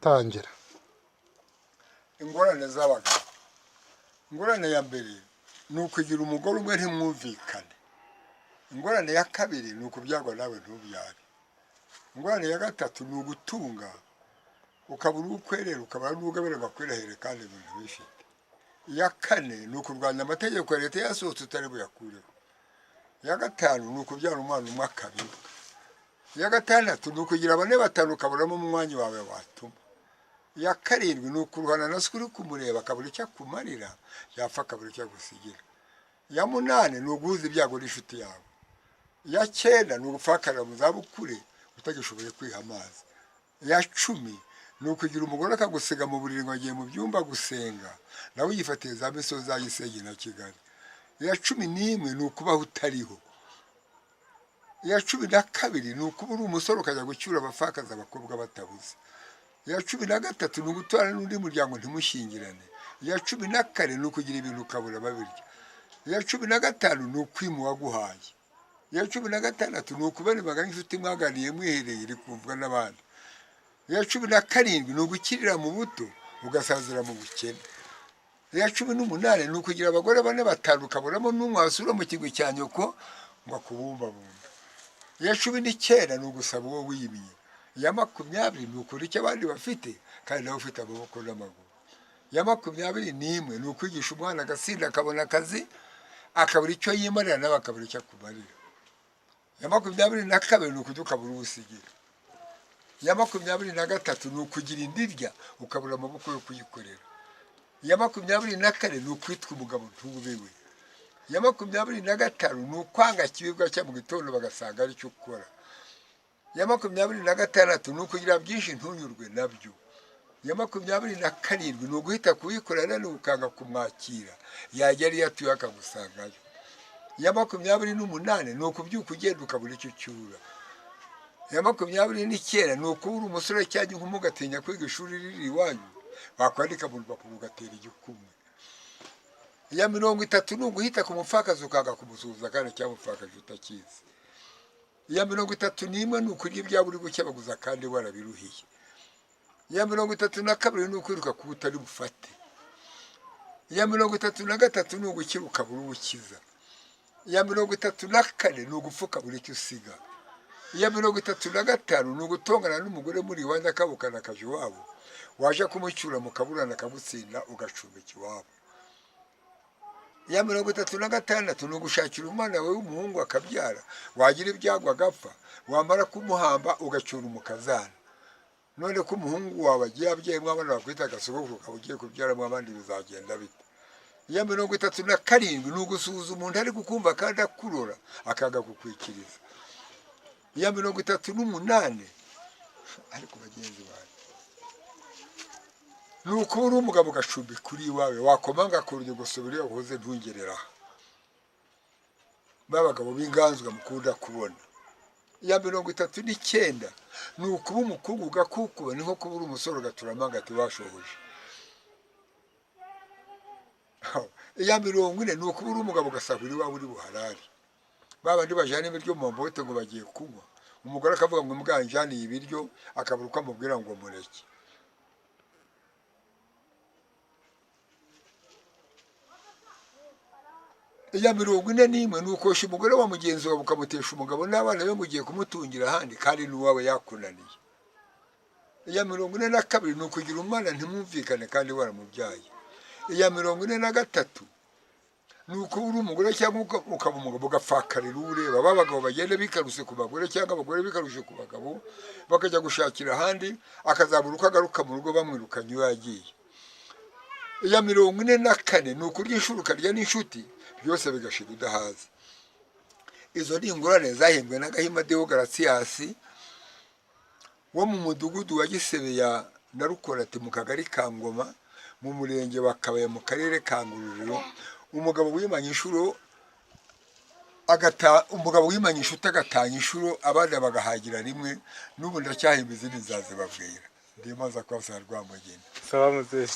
Tangira. Ingorane z'abagabo. Ingorane ya mbere ni ukugira umugore umwe ntimwumvikane. Ingorane ya kabiri ni ukubyagwa nawe ntubyare. Ingorane ya gatatu ni ugutunga ukabura ukwerera ukabura n'ugabira bakwerehere kandi ibintu bifite. Iya kane ni ukurwanya amategeko ya leta yasohotse utari buyakureho. Iya gatanu ni ukubyara umwana umwe akabibwa. Iya gatandatu ni ukugira bane batanu ukaburamo umwanya wawe watuma. Iya karindwi ni ukuruhana na se uri kumureba akabura icyo akumarira yapfa akabura icyo agusigira. Iya munani ni uguhuza ibyago n'inshuti yawe. Iya cyenda ni ugupfakara mu zabukure utagishoboye kwiha amazi. Iya cumi ni ukugira umugore akagusiga mu buriri ngo agiye mu byumba gusenga nawe uyifatiye za misozi za Gisenyi na Kigali. Iya cumi n'imwe ni ukubaho utariho. Iya cumi na kabiri ni ukuba uri umusore ukajya gucyura abapfakaza abakobwa batabuze. Iya cumi na gatatu ni ugutwara n'undi muryango ntimushingirane. Iya cumi na kane ni ukugira ibintu ukabura babirya. Iya cumi na gatanu ni ukwima uwaguhaye. Iya cumi na gatandatu ni ukubaremaga nk'inshuti mwaganiye mwihereye iri kumvwa n'abandi. Iya cumi na karindwi ni ugukirira mu buto ugasazira mu bukene. Iya cumi n'umunani ni ukugira abagore bane batanu ukaburamo n'umwe wasura mu kigwi cya nyoko ngo akubumbabumba. Iya cumi n'icyenda ni ugusaba uwo wimye. Iya makumyabiri ni ukuri icyo abandi bafite kandi nawe ufite amaboko n'amaguru. Iya makumyabiri n'imwe ni ukwigisha umwana agasinda akabona akazi akabura icyo yimarira nawe akabura icyo akumarira. Iya makumyabiri na kabiri ni ukujya ukabura ubusigira. Iya makumyabiri na gatatu ni ukugira indirya ukabura amaboko yo kuyikorera. Iya makumyabiri na kane ni ukwitwa umugabo ntubewe. Iya makumyabiri na gatanu ni ukwanga ikibibwa cya mu gitondo bagasanga ari cyo ukora. Iya makumyabiri na gatandatu ni ukugira byinshi ntunyurwe nabyo. Iya makumyabiri na karindwi ni uguhita kuyikorera ukanga kumwakira yagera iyo atuye akagusangayo. Iya makumyabiri n'umunani ni ukubyuka ugenda ukabura icyo ucyura. Iya makumyabiri n'icyenda ni ukubura umusore cyangwa inkumi ugatinya kwiga ishuri riri iwanyu bakwandika mu rupapuro ugatera igikumwe. Iya mirongo itatu ni uguhita ku mupfakazi ukanga kumusuhuza kandi cyangwa umupfakazi utakizi. Iya mirongo itatu n'imwe ni ukurya ibyabo uri gukebaguza kandi warabiruhiye. Iya mirongo itatu na kabiri ni ukwiruka kuba utari bufate. Iya mirongo itatu na gatatu ni ugukira ukabura ubukiza. Iya mirongo itatu na kane ni ugupfuka buri icyo usiga. Iya mirongo itatu na gatanu ni ugutongana n'umugore muri iwanyu akabukana akaje iwabo waje kumucyura mukaburana akagutsinda ugacumbika iwabo. Iya mirongo itatu na gatandatu ni ugushakira umwana wawe w'umuhungu akabyara wagira ibyago agapfa wamara kumuhamba ugacyura umukazana. None ko umuhungu wawe agiye abyayemo abana bakwita agasogokuru ukaba ugiye kubyaramo abandi bizagenda bite? Iya mirongo itatu na karindwi ni ugusuhuza umuntu ari kukumva kandi akurora akaga kukwikiriza. Iya mirongo itatu n'umunani ariko bagenzi bawe ni ukuba uri umugabo ugacumbi kuri iwawe wakomanga ku rugi gusubira iyo wahoze ntungereraho b'abagabo b'inganzwa mukunda kubona. Iya mirongo itatu n'icyenda ni ukuba umukobwa ugakukuba ni nko kuba uri umusore ugaturamo agati washohoje. Iya mirongo ine ni ukuba uri umugabo ugasahura iwawe uri buharari babandi bajyana ibiryo mu mbote ngo bagiye kunywa umugore akavuga ngo mwanjaniye ibiryo akabura uko amubwira ngo mureke. Iya mirongo ine n'imwe ni ukosha umugore wa mugenzi wawe ukamutesha umugabo n'abana be mugiye kumutungira ahandi kandi n'uwawe yakunaniye. Iya mirongo ine na kabiri ni ukugira umwana ntimwumvikane kandi waramubyaye. Iya mirongo ine na gatatu ni ukuba uri umugore cyangwa ukaba umugabo ugapfakarira uwo ureba b'abagabo bagenda bikaruse ku bagore cyangwa abagore bikarushe ku bagabo bakajya gushakira ahandi akazabura uko agaruka mu rugo bamwirukanye iyo yagiye. Iya mirongo ine na kane ni ukurya inshuro ukarya n'inshuti byose bigashira udahaza. Izo ni ingorane zahimbwe na Gahima Deogaratiyasi wo mu mudugudu wa Gisebeya na Rukorati mu kagari ka Ngoma mu murenge wa Kabaya mu karere ka Ngororero. Umugabo wimanye inshuro agatanya inshuro abandi bagahagira rimwe n'ubu ndacyahimba izindi nzazibabwira. Ndimaza kwa Rwamugeni. Sawa muzee.